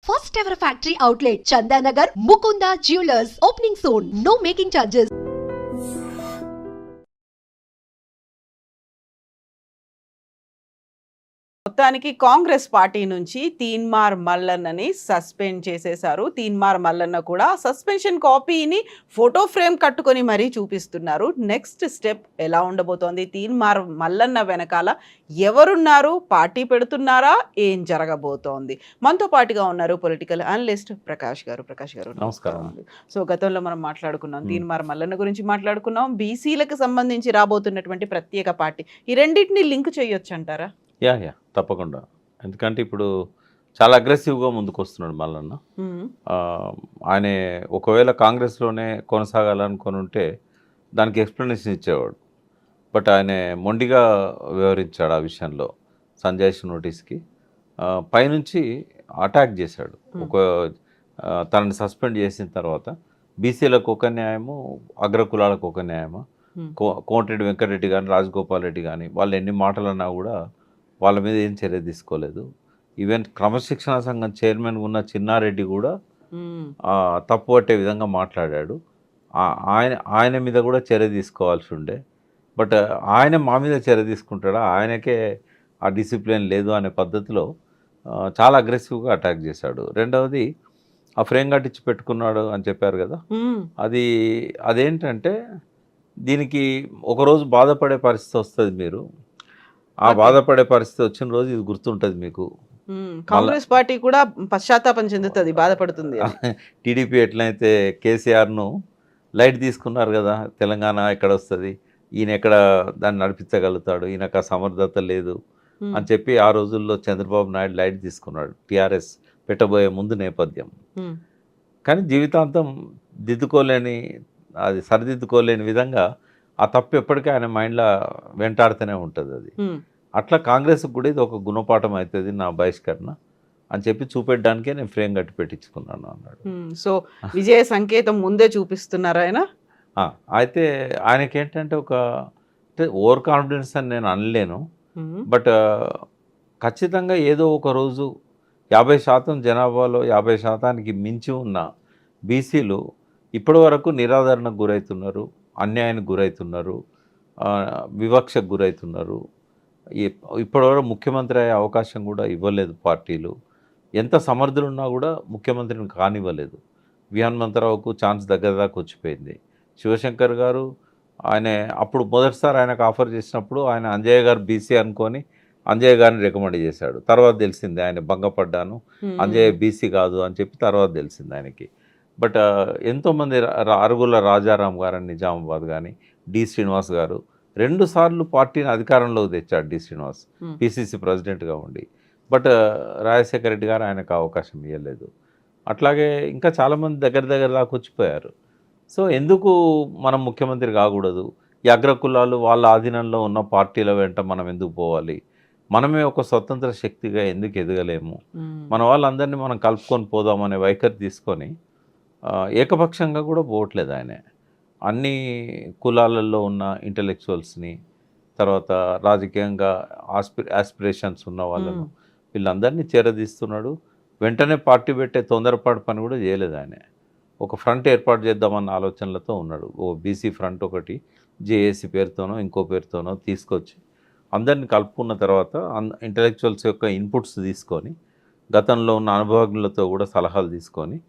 First ever factory outlet, Chandanagar, Mukunda Jewelers, opening soon. No making charges. మొత్తానికి Congress party నుంచి Teenmar మల్లన్నని suspend చేసేశారు. తీన్మార్ మల్లన్న కూడా suspension కాపీని ఫోటో ఫ్రేమ్ కట్టుకొని మరీ చూపిస్తున్నారు. నెక్స్ట్ స్టెప్ ఎలా ఉండబోతోంది? తీన్మార్ మల్లన్న వెనకాల ఎవరున్నారు? పార్టీ పెడుతున్నారా? ఏం జరగబోతోంది? మనతో పాటుగా ఉన్నారు పొలిటికల్ అనలిస్ట్ ప్రకాష్ గారు. నమస్కారం. సో గతంలో మనం మాట్లాడుకున్నాం, తీన్మార్ మల్లన్న గురించి మాట్లాడుకున్నాం, బీసీలకు సంబంధించి రాబోతున్నటువంటి ప్రత్యేక పార్టీ. ఈ రెండింటిని లింక్ చేయొచ్చు అంటారా? యా తప్పకుండా. ఎందుకంటే ఇప్పుడు చాలా అగ్రెసివ్గా ముందుకు వస్తున్నాడు మల్లన్న. ఆయన ఒకవేళ కాంగ్రెస్లోనే కొనసాగాలనుకొని ఉంటే దానికి ఎక్స్ప్లెనేషన్ ఇచ్చేవాడు. బట్ ఆయన మొండిగా వ్యవహరించాడు ఆ విషయంలో. సంజయ్ నోటీస్కి పైనుంచి అటాక్ చేశాడు. తనని సస్పెండ్ చేసిన తర్వాత బీసీలకు ఒక న్యాయము, అగ్రకులాలకు ఒక న్యాయము. కోమటిరెడ్డి వెంకటరెడ్డి కానీ, రాజగోపాల్ రెడ్డి కానీ వాళ్ళు ఎన్ని మాటలన్నా కూడా వాళ్ళ మీద ఏం చర్య తీసుకోలేదు. ఈవెన్ క్రమశిక్షణ సంఘం చైర్మన్ ఉన్న చిన్నారెడ్డి కూడా తప్పు పట్టే విధంగా మాట్లాడాడు. ఆయన మీద కూడా చర్య తీసుకోవాల్సి ఉండే. బట్ ఆయన మా మీద చర్య తీసుకుంటాడా? ఆయనకే ఆ డిసిప్లిన్ లేదు అనే పద్ధతిలో చాలా అగ్రెసివ్గా అటాక్ చేశాడు. రెండవది ఆ ఫ్రేమ్ కట్టించి పెట్టుకున్నాడు అని చెప్పారు కదా, అదేంటంటే దీనికి ఒకరోజు బాధపడే పరిస్థితి వస్తుంది. మీరు ఆ బాధపడే పరిస్థితి వచ్చిన రోజు ఇది గుర్తుంటుంది మీకు. కాంగ్రెస్ పార్టీ కూడా పశ్చాత్తాపం చెందుతుంది, బాధపడుతుంది. టీడీపీ ఎట్లయితే కేసీఆర్ను లైట్ తీసుకున్నారు కదా, తెలంగాణ ఎక్కడ వస్తుంది, ఈయన ఎక్కడ దాన్ని నడిపించగలుగుతాడు, ఈయనకు ఆ సమర్థత లేదు అని చెప్పి ఆ రోజుల్లో చంద్రబాబు నాయుడు లైట్ తీసుకున్నాడు టీఆర్ఎస్ పెట్టబోయే ముందు నేపథ్యం. కానీ జీవితాంతం సరిదిద్దుకోలేని విధంగా ఆ తప్పు ఎప్పటికీ ఆయన మైండ్లో వెంటాడుతూనే ఉంటుంది. అది అట్లా కాంగ్రెస్కి కూడా ఇది ఒక గుణపాఠం అవుతుంది నా బహిష్కరణ అని చెప్పి చూపెట్టడానికే నేను ఫ్రేమ్ కట్టి పెట్టించుకున్నాను అన్నాడు. సో విజయ సంకేతం ముందే చూపిస్తున్నారు ఆయన. అయితే ఆయనకి ఏంటంటే ఓవర్ కాన్ఫిడెన్స్ అని నేను అనలేను. బట్ ఖచ్చితంగా ఏదో ఒక రోజు 50% జనాభాలో 50% మించి ఉన్న బీసీలు ఇప్పటి వరకు నిరాదరణకు గురవుతున్నారు, అన్యాయానికి గురవుతున్నారు, వివక్షకు గురవుతున్నారు. ఇప్పటివరకు ముఖ్యమంత్రి అయ్యే అవకాశం కూడా ఇవ్వలేదు పార్టీలు. ఎంత సమర్థులున్నా కూడా ముఖ్యమంత్రిని కానివ్వలేదు. విహాన్మంతరావుకు ఛాన్స్ దగ్గర దాకా వచ్చిపోయింది. శివశంకర్ గారు ఆయన అప్పుడు మొదటిసారి ఆయనకు ఆఫర్ చేసినప్పుడు ఆయన అంజయ్య గారు బీసీ అనుకొని అంజయ్య గారిని రికమెండ్ చేశాడు. తర్వాత తెలిసింది ఆయన భంగపడ్డాను, అంజయ్య బీసీ కాదు అని చెప్పి తర్వాత తెలిసింది ఆయనకి. బట్ ఎంతోమంది అరుగుల రాజారాం గారని నిజామాబాద్ కానీ, డి శ్రీనివాస్ గారు 2 సార్లు పార్టీని అధికారంలోకి తెచ్చాడు. డి శ్రీనివాస్ పిసిసి ప్రెసిడెంట్గా ఉండి. బట్ రాజశేఖర రెడ్డి గారు ఆయనకు అవకాశం ఇవ్వలేదు. అట్లాగే ఇంకా చాలామంది దగ్గర దాకా వచ్చిపోయారు. సో ఎందుకు మనం ముఖ్యమంత్రి కాకూడదు? ఈ అగ్రకులాలు వాళ్ళ ఆధీనంలో ఉన్న పార్టీల వెంట మనం ఎందుకు పోవాలి? మనమే ఒక స్వతంత్ర శక్తిగా ఎందుకు ఎదగలేము? మన వాళ్ళందరినీ మనం కలుపుకొని పోదామనే వైఖరి తీసుకొని ఏకపక్షంగా కూడా పోవట్లేదు ఆయన. అన్ని కులాలలో ఉన్న ఇంటలెక్చువల్స్ని, తర్వాత రాజకీయంగా ఆస్పిరేషన్స్ ఉన్న వాళ్ళను వీళ్ళందరినీ చేరదీస్తున్నాడు. వెంటనే పార్టీ పెట్టే తొందరపాటు పని కూడా చేయలేదు ఆయన. ఒక ఫ్రంట్ ఏర్పాటు చేద్దామన్న ఆలోచనలతో ఉన్నాడు. ఓ బీసీ ఫ్రంట్ ఒకటి జేఏసీ పేరుతోనో ఇంకో పేరుతోనో తీసుకొచ్చి అందరిని కలుపుకున్న తర్వాత ఇంటలెక్చువల్స్ యొక్క ఇన్పుట్స్ తీసుకొని, గతంలో ఉన్న అనుభవజ్ఞులతో కూడా సలహాలు తీసుకొని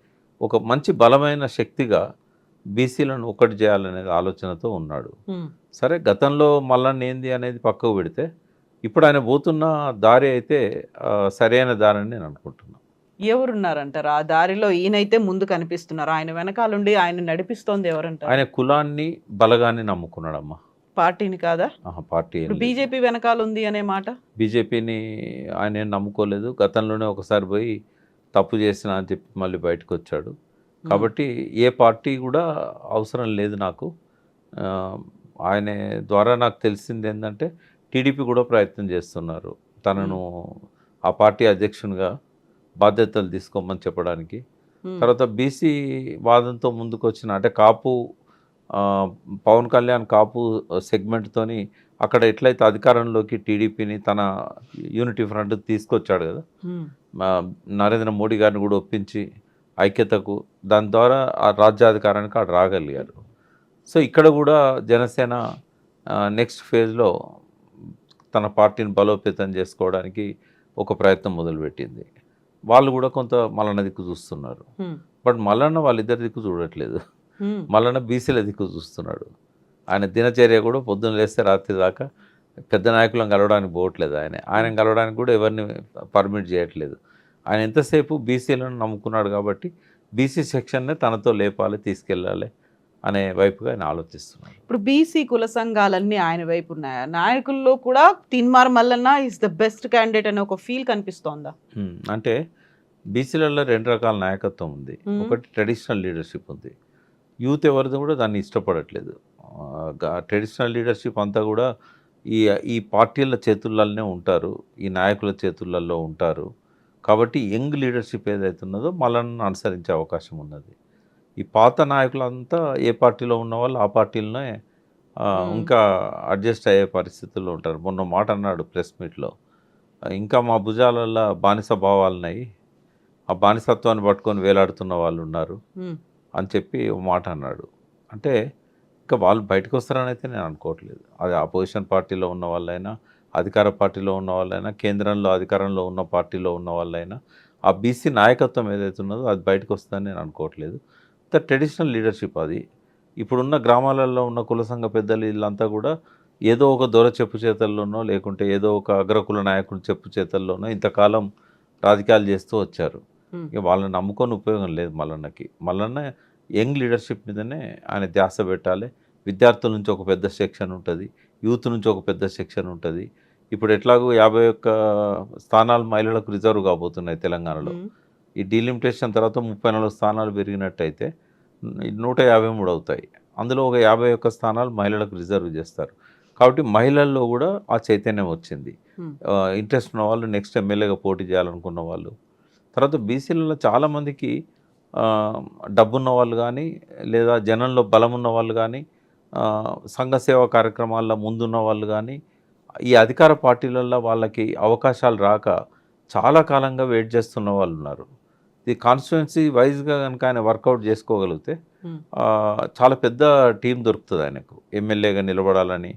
ఒక మంచి బలమైన శక్తిగా బీసీలను ఒకటి చేయాలనేది ఆలోచనతో ఉన్నాడు. సరే, గతంలో మల్లన్న ఏంది అనేది పక్కకు పెడితే ఇప్పుడు ఆయన పోతున్న దారి అయితే సరైన దారి అని నేను అనుకుంటున్నాను. ఎవరున్నారంటారు ఆ దారిలో? ఈయనైతే ముందు కనిపిస్తున్నారు, ఆయన వెనకాలండి ఆయన నడిపిస్తోంది ఎవరంటారు? ఆయన కులాన్ని బలగాన్ని నమ్ముకున్నాడమ్మా, పార్టీని కాదా? పార్టీ బీజేపీ వెనకాల ఉంది అనే మాట. బీజేపీని ఆయన ఏం నమ్ముకోలేదు. గతంలోనే ఒకసారి పోయి తప్పు చేసిన అని చెప్పి మళ్ళీ బయటకు వచ్చాడు. కాబట్టి ఏ పార్టీ కూడా అవసరం లేదు నాకు. ఆయన ద్వారా నాకు తెలిసింది ఏంటంటే టీడీపీ కూడా ప్రయత్నం చేస్తున్నారు తనను ఆ పార్టీ అధ్యక్షునిగా బాధ్యతలు తీసుకోమని చెప్పడానికి. తర్వాత బీసీ వాదంతో ముందుకు వచ్చిన అంటే కాపు, పవన్ కళ్యాణ్ కాపు సెగ్మెంట్తోని అక్కడ ఎట్లయితే అధికారంలోకి టీడీపీని తన యూనిటీ ఫ్రంట్ తీసుకొచ్చాడు కదా, నరేంద్ర మోడీ గారిని కూడా ఒప్పించి ఐక్యతకు, దాని ద్వారా ఆ రాజ్యాధికారానికి ఆడ రాగలిగారు. సో ఇక్కడ కూడా జనసేన నెక్స్ట్ ఫేజ్లో తన పార్టీని బలోపేతం చేసుకోవడానికి ఒక ప్రయత్నం మొదలుపెట్టింది. వాళ్ళు కూడా కొంత మల్లన్న దిక్కు చూస్తున్నారు. బట్ మల్లన్న వాళ్ళిద్దరి దిక్కు చూడట్లేదు. మల్లన్న బీసీల దిక్కు చూస్తున్నాడు. ఆయన దినచర్య కూడా పొద్దున్న లేస్తే రాత్రి దాకా పెద్ద నాయకులను కలవడానికి పోవట్లేదు. ఆయన కలవడానికి కూడా ఎవరిని పర్మిట్ చేయట్లేదు. ఆయన ఎంతసేపు బీసీలను నమ్ముకున్నాడు కాబట్టి బీసీ సెక్షన్నే తనతో లేపాలి, తీసుకెళ్ళాలి అనే వైపుగా ఆయన ఆలోచిస్తున్నాడు. ఇప్పుడు బీసీ కుల సంఘాలన్నీ ఆయన వైపు ఉన్నాయా? నాయకుల్లో కూడా Teenmar Mallanna is the best candidate అనే ఒక ఫీల్ కనిపిస్తోందా? అంటే బీసీలలో 2 రకాల నాయకత్వం ఉంది. ఒకటి ట్రెడిషనల్ లీడర్షిప్ ఉంది. యూత్ ఎవరిది కూడా దాన్ని ఇష్టపడట్లేదు. ట్రెడిషనల్ లీడర్షిప్ అంతా కూడా ఈ పార్టీల చేతుల్లోనే ఉంటారు, ఈ నాయకుల చేతులలో ఉంటారు. కాబట్టి యంగ్ లీడర్షిప్ ఏదైతే ఉన్నదో మల్లన్న అనుసరించే అవకాశం ఉన్నది. ఈ పాత నాయకులంతా ఏ పార్టీలో ఉన్న వాళ్ళు ఆ పార్టీలోనే ఇంకా అడ్జస్ట్ అయ్యే పరిస్థితుల్లో ఉంటారు. మొన్న మాట అన్నాడు ప్రెస్ మీట్లో, ఇంకా మా భుజాలలో బానిస భావాలున్నాయి, ఆ బానిసత్వాన్ని పట్టుకొని వేలాడుతున్న వాళ్ళు ఉన్నారు అని చెప్పి ఒక మాట అన్నాడు. అంటే ఇంకా వాళ్ళు బయటకు వస్తారని అయితే నేను అనుకోవట్లేదు. అది అపోజిషన్ పార్టీలో ఉన్న వాళ్ళైనా, అధికార పార్టీలో ఉన్న వాళ్ళైనా, కేంద్రంలో అధికారంలో ఉన్న పార్టీలో ఉన్న వాళ్ళైనా, ఆ బీసీ నాయకత్వం ఏదైతే ఉన్నదో అది బయటకు వస్తుందని నేను అనుకోవట్లేదు. ట్రెడిషనల్ లీడర్షిప్ అది. ఇప్పుడున్న గ్రామాలలో ఉన్న కుల సంఘ పెద్దలు వీళ్ళంతా కూడా ఏదో ఒక దొర చెప్పు చేతల్లోనో లేకుంటే ఏదో ఒక అగ్రకుల నాయకుడు చెప్పు చేతల్లోనో ఇంతకాలం రాజకీయాలు చేస్తూ వచ్చారు. ఇక వాళ్ళని నమ్ముకొని ఉపయోగం లేదు మల్లన్నకి. మల్లన్న యంగ్ లీడర్షిప్ మీదనే ఆయన ధ్యాస పెట్టాలి. విద్యార్థుల నుంచి ఒక పెద్ద సెక్షన్ ఉంటుంది, యూత్ నుంచి ఒక పెద్ద సెక్షన్ ఉంటుంది. ఇప్పుడు ఎట్లాగో 51 స్థానాలు మహిళలకు రిజర్వ్ కాబోతున్నాయి తెలంగాణలో. ఈ డీలిమిటేషన్ తర్వాత 34 స్థానాలు పెరిగినట్టయితే 153 అవుతాయి. అందులో ఒక 51 స్థానాలు మహిళలకు రిజర్వ్ చేస్తారు. కాబట్టి మహిళల్లో కూడా ఆ చైతన్యం వచ్చింది. ఇంట్రెస్ట్ ఉన్న వాళ్ళు నెక్స్ట్ ఎమ్మెల్యేగా పోటీ చేయాలనుకున్న వాళ్ళు. తర్వాత బీసీలలో చాలామందికి డబ్బున్న వాళ్ళు కానీ, లేదా జనంలో బలం ఉన్న వాళ్ళు కానీ, సంఘ సేవా కార్యక్రమాల్లో ముందున్న వాళ్ళు కానీ, ఈ అధికార పార్టీలలో వాళ్ళకి అవకాశాలు రాక చాలా కాలంగా వెయిట్ చేస్తున్న వాళ్ళు ఉన్నారు. ఈ కాన్స్టిట్యుయెన్సీ వైజ్గా కనుక ఆయన వర్కౌట్ చేసుకోగలిగితే చాలా పెద్ద టీం దొరుకుతుంది ఆయనకు. ఎమ్మెల్యేగా నిలబడాలని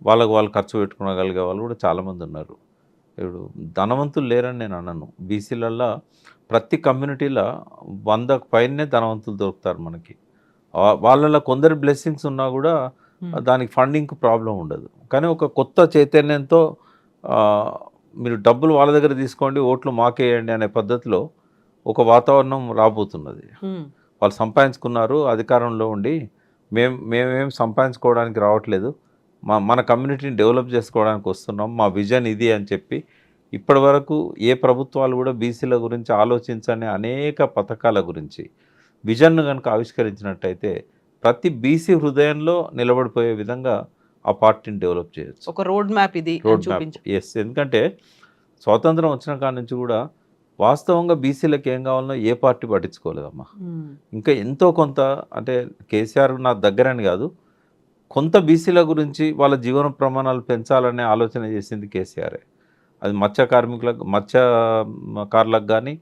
వాళ్ళు ఖర్చు పెట్టుకోగలిగే వాళ్ళు కూడా చాలామంది ఉన్నారు. ఇప్పుడు ధనవంతులు లేరని నేను అనను. బీసీలల్లో ప్రతి కమ్యూనిటీలో 100కు పైనే ధనవంతులు దొరుకుతారు మనకి. వాళ్ళలో కొందరు బ్లెస్సింగ్స్ ఉన్నా కూడా దానికి ఫండింగ్కి ప్రాబ్లం ఉండదు. కానీ ఒక కొత్త చైతన్యంతో మీరు డబ్బులు వాళ్ళ దగ్గర తీసుకోండి, ఓట్లు మాకేయండి అనే పద్ధతిలో ఒక వాతావరణం రాబోతున్నది. వాళ్ళు సంపాదించుకున్నారు, అధికారంలో ఉండి మేమేం సంపాదించుకోవడానికి రావట్లేదు, మన కమ్యూనిటీని డెవలప్ చేసుకోవడానికి వస్తున్నాం, మా విజన్ ఇది అని చెప్పి ఇప్పటి వరకు ఏ ప్రభుత్వాలు కూడా బీసీల గురించి ఆలోచించని అనేక పథకాల గురించి విజన్ను కనుక ఆవిష్కరించినట్టయితే ప్రతి బీసీ హృదయంలో నిలబడిపోయే విధంగా ఆ పార్టీని డెవలప్ చేయొచ్చు. ఒక రోడ్ మ్యాప్ ఇది. ఎస్, ఎందుకంటే స్వాతంత్రం వచ్చిన కాడి నుంచి కూడా వాస్తవంగా బీసీలకు ఏం కావాలనో ఏ పార్టీ పట్టించుకోలేదమ్మా. ఇంకా ఎంతో కొంత, అంటే కేసీఆర్ నా దగ్గరని కాదు, కొంత బీసీల గురించి వాళ్ళ జీవన ప్రమాణాలు పెంచాలనే ఆలోచన చేసింది కేసీఆరే. అది మత్స్యకారులకు కానీ,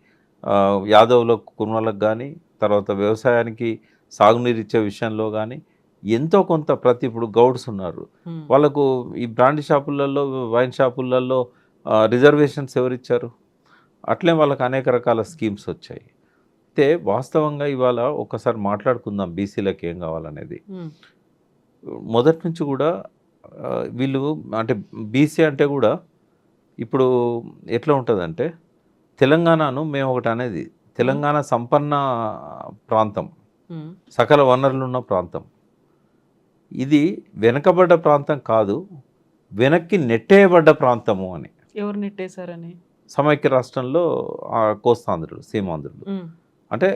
యాదవులకు, కుర్మలకు కానీ, తర్వాత వ్యవసాయానికి సాగునీరు ఇచ్చే విషయంలో కానీ ఎంతో కొంత ఇప్పుడు గౌడ్స్ ఉన్నారు, వాళ్ళకు ఈ బ్రాండీ షాపులలో, వైన్ షాపులలో రిజర్వేషన్స్ ఎవరిచ్చారు? అట్లే వాళ్ళకి అనేక రకాల స్కీమ్స్ వచ్చాయి. అయితే వాస్తవంగా ఇవాళ ఒకసారి మాట్లాడుకుందాం బీసీలకు ఏం కావాలనేది. మొదటి నుంచి కూడా వీళ్ళు, అంటే బీసీ అంటే కూడా ఇప్పుడు ఎట్లా ఉంటుందంటే, తెలంగాణను మేము ఒకటి అనేది, తెలంగాణ సంపన్న ప్రాంతం, సకల వనరులు ఉన్న ప్రాంతం. ఇది వెనకబడ్డ ప్రాంతం కాదు, వెనక్కి నెట్టేయబడ్డ ప్రాంతము అని. ఎవరు నెట్టేశారని? సమైక్య రాష్ట్రంలో కోస్తాంధ్రులు, సీమాంధ్రులు. అంటే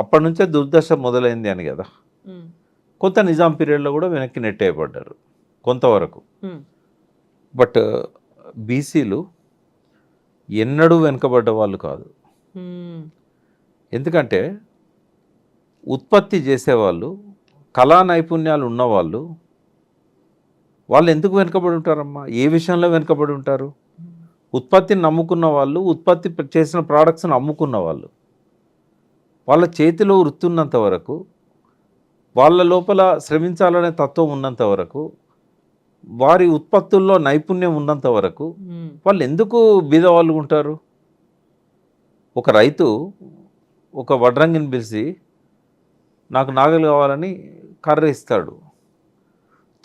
అప్పటి నుంచే దుర్దశ మొదలైంది అని కదా. కొంత నిజాం పీరియడ్లో కూడా వెనక్కి నెట్టేయబడ్డారు కొంతవరకు. బట్ బీసీలు ఎన్నడూ వెనుకబడ్డ వాళ్ళు కాదు. ఎందుకంటే ఉత్పత్తి చేసేవాళ్ళు, కళా నైపుణ్యాలు ఉన్నవాళ్ళు, వాళ్ళు ఎందుకు వెనుకబడి ఉంటారమ్మా? ఏ విషయంలో వెనుకబడి ఉంటారు? ఉత్పత్తిని నమ్ముకున్న వాళ్ళు, ఉత్పత్తి చేసిన ప్రోడక్ట్స్ని అమ్ముకున్న వాళ్ళు, వాళ్ళ చేతిలో వృత్తి ఉన్నంత వరకు, వాళ్ళ లోపల శ్రమించాలనే తత్వం ఉన్నంత వరకు, వారి ఉత్పత్తుల్లో నైపుణ్యం ఉన్నంత వరకు వాళ్ళు ఎందుకు బీదవాళ్ళు ఉంటారు? ఒక రైతు ఒక వడ్రంగిని పిలిచి నాకు నాగలు కావాలని కర్ర ఇస్తాడు.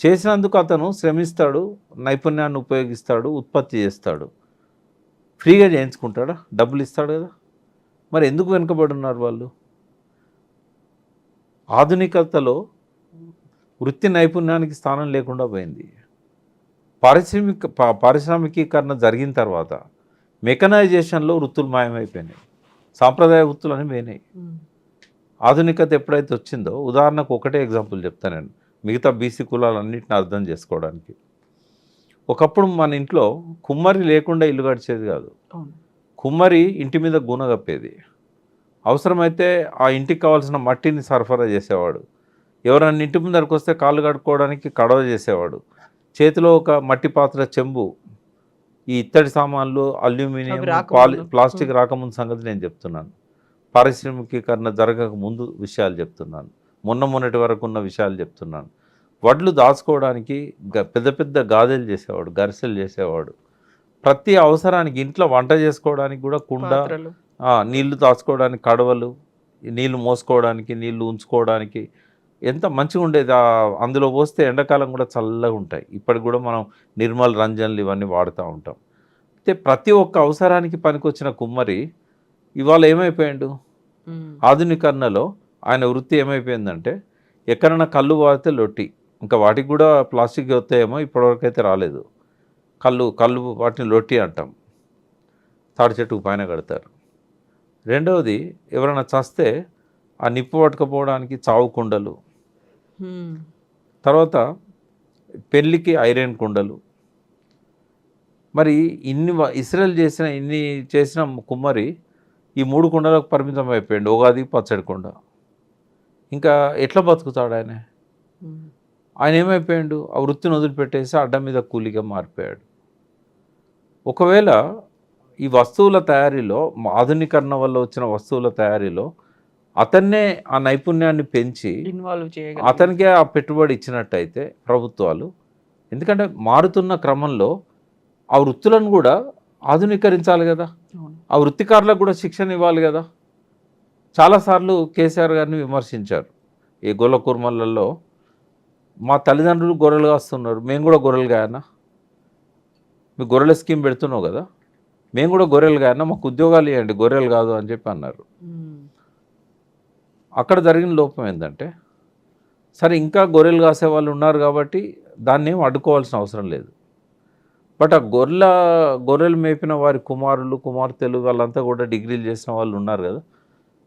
చేసినందుకు అతను శ్రమిస్తాడు, నైపుణ్యాన్ని ఉపయోగిస్తాడు, ఉత్పత్తి చేస్తాడు. ఫ్రీగా చేయించుకుంటాడా? డబ్బులు ఇస్తాడు కదా. మరి ఎందుకు వెనుకబడి ఉన్నారు వాళ్ళు? ఆధునికతలో వృత్తి నైపుణ్యానికి స్థానం లేకుండా పోయింది. పారిశ్రామికీకరణ జరిగిన తర్వాత మెకనైజేషన్లో వృత్తులు మాయమైపోయినాయి, సాంప్రదాయ వృత్తులు అని పోయినాయి. ఆధునికత ఎప్పుడైతే వచ్చిందో, ఉదాహరణకు ఒకటే ఎగ్జాంపుల్ చెప్తాను నేను, మిగతా బీసీ కులాలన్నింటిని అర్థం చేసుకోవడానికి. ఒకప్పుడు మన ఇంట్లో కుమ్మరి లేకుండా ఇల్లు గడిచేది కాదు. కుమ్మరి ఇంటి మీద గూన కప్పేది, అవసరమైతే ఆ ఇంటికి కావాల్సిన మట్టిని సరఫరా చేసేవాడు. ఎవరైనా ఇంటి ముందరకు వస్తే కాళ్ళు కడుక్కోవడానికి కడవ చేసేవాడు. చేతిలో ఒక మట్టి పాత్ర, చెంబు. ఈ ఇత్తడి సామాన్లు, అల్యూమినియం, ప్లాస్టిక్ రాకముందు సంగతి నేను చెప్తున్నాను. పారిశ్రామికీకరణ జరగక ముందు విషయాలు చెప్తున్నాను, మొన్నటి వరకు ఉన్న విషయాలు చెప్తున్నాను. వడ్లు దాచుకోవడానికి పెద్ద పెద్ద గాదెలు చేసేవాడు, గరిసెలు చేసేవాడు. ప్రతి అవసరానికి, ఇంట్లో వంట చేసుకోవడానికి కూడా కుండ, నీళ్లు దాచుకోవడానికి కడవలు, నీళ్లు మోసుకోవడానికి, నీళ్లు ఉంచుకోవడానికి ఎంత మంచిగా ఉండేది. అందులో పోస్తే ఎండాకాలం కూడా చల్లగా ఉంటాయి. ఇప్పటికి కూడా మనం నిర్మల్ రంజన్లు ఇవన్నీ వాడుతూ ఉంటాం. అయితే ప్రతి ఒక్క అవసరానికి పనికొచ్చిన కుమ్మరి ఇవాళ ఏమైపోయాడు? ఆధునీకరణలో ఆయన వృత్తి ఏమైపోయిందంటే, ఎక్కడైనా కళ్ళు వాడితే లొట్టి, ఇంకా వాటికి కూడా ప్లాస్టిక్ వస్తాయేమో, ఇప్పటివరకు అయితే రాలేదు. కళ్ళు వాటిని లొట్టి అంటాం. తాడి చెట్టుకు పైన కడతారు. రెండవది, ఎవరైనా చస్తే ఆ నిప్పు పట్టుకపోవడానికి చావు కుండలు, తర్వాత పెళ్ళికి ఐరన్ కుండలు. మరి ఇన్ని చేసిన కుమ్మరి ఈ 3 కుండలకు పరిమితం అయిపోయాడు. ఉగాది పచ్చడి కుండ. ఇంకా ఎట్లా బతుకుతాడు ఆయన? ఆయన ఏమైపోయాడు? ఆ వృత్తిని వదిలిపెట్టేసి అడ్డం మీద కూలిగా మారిపోయాడు. ఒకవేళ ఈ వస్తువుల తయారీలో, ఆధునీకరణ వల్ల వచ్చిన వస్తువుల తయారీలో అతన్నే ఆ నైపుణ్యాన్ని పెంచి అతనికే ఆ పెట్టుబడి ఇచ్చినట్టయితే ప్రభుత్వాలు, ఎందుకంటే మారుతున్న క్రమంలో ఆ వృత్తులను కూడా ఆధునీకరించాలి కదా, ఆ వృత్తికారులకు కూడా శిక్షణ ఇవ్వాలి కదా. చాలాసార్లు కేసీఆర్ గారిని విమర్శించారు. ఈ గొల్ల కుర్మలలో మా తల్లిదండ్రులు గొర్రెలు కాస్తున్నారు, మేము కూడా గొర్రెలు కాయనా, మీ గొర్రెల స్కీమ్ పెడుతున్నావు కదా, మేము కూడా గొర్రెలు కాయనా, మాకు ఉద్యోగాలు ఇవ్వండి, గొర్రెలు కాదు అని చెప్పి అన్నారు. అక్కడ జరిగిన లోపం ఏంటంటే, సరే ఇంకా గొర్రెలు కాసే వాళ్ళు ఉన్నారు కాబట్టి దాన్ని ఏం అడ్డుకోవాల్సిన అవసరం లేదు. బట్ ఆ గొర్రెలు మేపిన వారి కుమారులు, కుమార్తెలు వాళ్ళంతా కూడా డిగ్రీలు చేసిన వాళ్ళు ఉన్నారు కదా,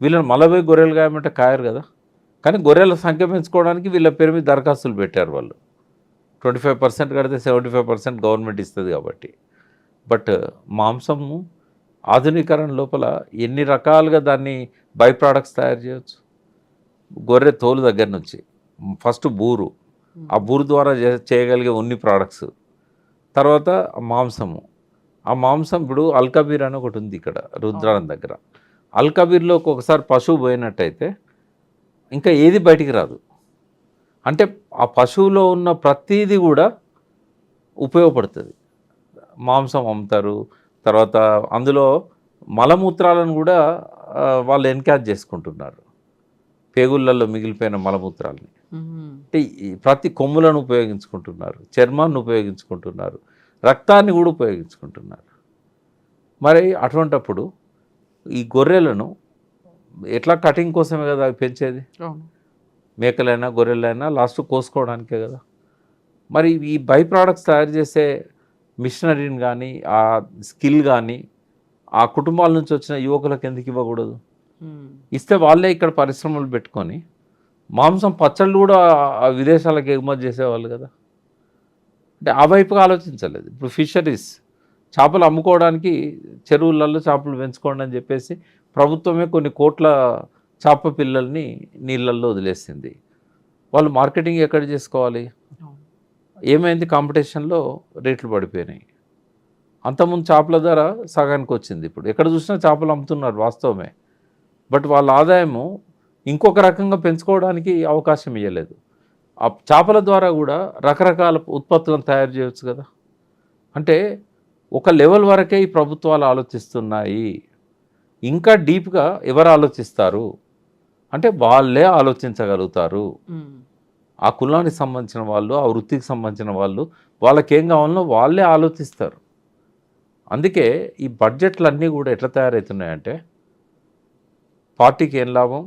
వీళ్ళని మలబోయి గొర్రెలు కాయమంటే కాయరు కదా. కానీ గొర్రెల సంఖ్య పెంచుకోవడానికి వీళ్ళ పేరు మీద దరఖాస్తులు పెట్టారు వాళ్ళు. 25% కడితే 75% గవర్నమెంట్ ఇస్తుంది కాబట్టి. బట్ మాంసము ఆధునీకరణ లోపల ఎన్ని రకాలుగా దాన్ని బై ప్రోడక్ట్స్ తయారు చేయవచ్చు. గొర్రె తోలు దగ్గర నుంచి ఫస్ట్ బూరు, ఆ బూరు ద్వారా చేయగలిగే ఉన్ని ప్రోడక్ట్స్, తర్వాత మాంసము. ఆ మాంసం ఇప్పుడు అల్కబీర్ అని ఒకటి ఉంది ఇక్కడ రుద్రారం దగ్గర. అల్కబీర్లోకి ఒకసారి పశువు పోయినట్టయితే ఇంకా ఏది బయటికి రాదు. అంటే ఆ పశువులో ఉన్న ప్రతిదీ కూడా ఉపయోగపడుతుంది. మాంసం అమ్ముతారు. తర్వాత అందులో మలమూత్రాలను కూడా వాళ్ళు ఎన్కాజ్ చేసుకుంటున్నారు, పేగుళ్ళల్లో మిగిలిపోయిన మలమూత్రాలని. అంటే ప్రతి కొమ్ములను ఉపయోగించుకుంటున్నారు, చర్మాన్ని ఉపయోగించుకుంటున్నారు, రక్తాన్ని కూడా ఉపయోగించుకుంటున్నారు. మరి అటువంటప్పుడు ఈ గొర్రెలను ఎట్లా కటింగ్ కోసమే కదా అవి పెంచేది. మేకలైనా గొర్రెలైనా లాస్ట్ కోసుకోవడానికే కదా. మరి ఈ బై ప్రోడక్ట్స్ తయారు చేసే మిషనరీని కానీ, ఆ స్కిల్ కానీ ఆ కుటుంబాల నుంచి వచ్చిన యువకులకు ఎందుకు ఇవ్వకూడదు? ఇస్తే వాళ్ళే ఇక్కడ పరిశ్రమలు పెట్టుకొని మాంసం పచ్చళ్ళు కూడా విదేశాలకు ఎగుమతి చేసేవాళ్ళు కదా. అంటే ఆ వైపుగా ఆలోచించలేదు. ఇప్పుడు ఫిషరీస్, చేపలు అమ్ముకోవడానికి చెరువులలో చేపలు పెంచుకోండి అని చెప్పేసి ప్రభుత్వమే కొన్ని కోట్ల చేప పిల్లల్ని నీళ్ళల్లో వదిలేసింది. వాళ్ళు మార్కెటింగ్ ఎక్కడ చేసుకోవాలి? ఏమైంది, కాంపిటీషన్లో రేట్లు పడిపోయినాయి. అంతకుముందు చేపల ధర సగానికి వచ్చింది. ఇప్పుడు ఎక్కడ చూసినా చేపలు అమ్ముతున్నారు వాస్తవమే, బట్ వాళ్ళ ఆదాయము ఇంకొక రకంగా పెంచుకోవడానికి అవకాశం ఇవ్వలేదు. ఆ చేపల ద్వారా కూడా రకరకాల ఉత్పత్తులను తయారు చేయవచ్చు కదా. అంటే ఒక లెవెల్ వరకే ఈ ప్రభుత్వాలు ఆలోచిస్తున్నాయి. ఇంకా డీప్గా ఎవరు ఆలోచిస్తారు అంటే వాళ్ళే ఆలోచించగలుగుతారు. ఆ కులానికి సంబంధించిన వాళ్ళు, ఆ వృత్తికి సంబంధించిన వాళ్ళు, వాళ్ళకేం కావాలనో వాళ్ళే ఆలోచిస్తారు. అందుకే ఈ బడ్జెట్లన్నీ కూడా ఎట్లా తయారవుతున్నాయంటే పార్టీకి ఏం లాభం,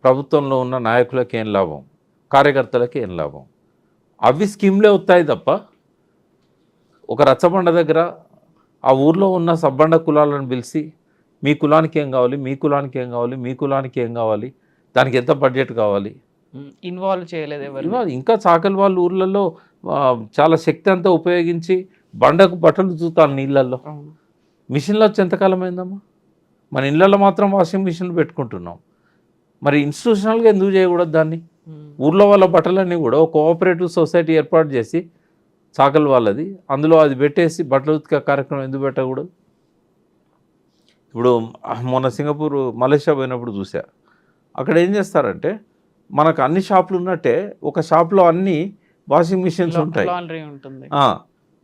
ప్రభుత్వంలో ఉన్న నాయకులకి ఏం లాభం, కార్యకర్తలకి ఏం లాభం, అవి స్కీమ్లే వస్తాయి తప్ప ఒక రచ్చబండ దగ్గర ఆ ఊర్లో ఉన్న సబ్బండ కులాలను పిలిచి మీ కులానికి ఏం కావాలి, మీ కులానికి ఏం కావాలి, మీ కులానికి ఏం కావాలి, దానికి ఎంత బడ్జెట్ కావాలి ఇన్వాల్వ్ చేయలేదు ఎవరు. ఇంకా చాకలి వాళ్ళ ఊర్లలో చాలా శక్తి అంతా ఉపయోగించి బండకు బట్టలు చూతాను నీళ్ళల్లో. మిషన్లు వచ్చి ఎంతకాలం అయిందమ్మా? మన ఇళ్ళల్లో మాత్రం వాషింగ్ మిషన్లు పెట్టుకుంటున్నాం. మరి ఇన్స్టిట్యూషనల్గా ఎందుకు చేయకూడదు దాన్ని? ఊర్లో వాళ్ళ బట్టలన్నీ కూడా ఒక కోఆపరేటివ్ సొసైటీ ఏర్పాటు చేసి చాకలి వాళ్ళది, అందులో అది పెట్టేసి బట్టలు ఉతికే కార్యక్రమం ఎందుకు పెట్టకూడదు? ఇప్పుడు మొన్న సింగపూర్, మలేషియా పోయినప్పుడు చూసా. అక్కడ ఏం చేస్తారంటే మనకు అన్ని షాపులు ఉన్నట్టే ఒక షాప్లో అన్ని వాషింగ్ మిషన్స్ ఉంటాయి.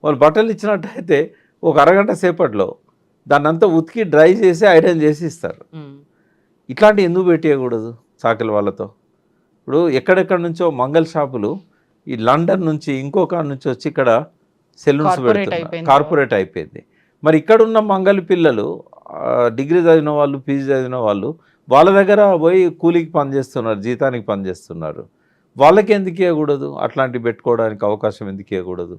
వాళ్ళు బట్టలు ఇచ్చినట్టయితే ఒక అరగంట సేపట్లో దాన్ని అంతా ఉతికి డ్రై చేసి ఐరన్ చేసి ఇస్తారు. ఇట్లాంటివి ఎందుకు పెట్టేయకూడదు చాకలి వాళ్ళతో? ఇప్పుడు ఎక్కడెక్కడ నుంచో మంగళ షాపులు ఈ లండన్ నుంచి ఇంకొక నుంచి వచ్చి ఇక్కడ సెలూన్స్ పెడుతున్నారు, కార్పొరేట్ అయిపోయింది. మరి ఇక్కడ ఉన్న మంగళ పిల్లలు డిగ్రీ చదివిన వాళ్ళు, పీజీ చదివిన వాళ్ళు వాళ్ళ దగ్గర పోయి కూలికి పనిచేస్తున్నారు, జీతానికి పనిచేస్తున్నారు. వాళ్ళకి ఎందుకు ఇవ్వకూడదు? అట్లాంటివి పెట్టుకోవడానికి అవకాశం ఎందుకు ఇవ్వకూడదు?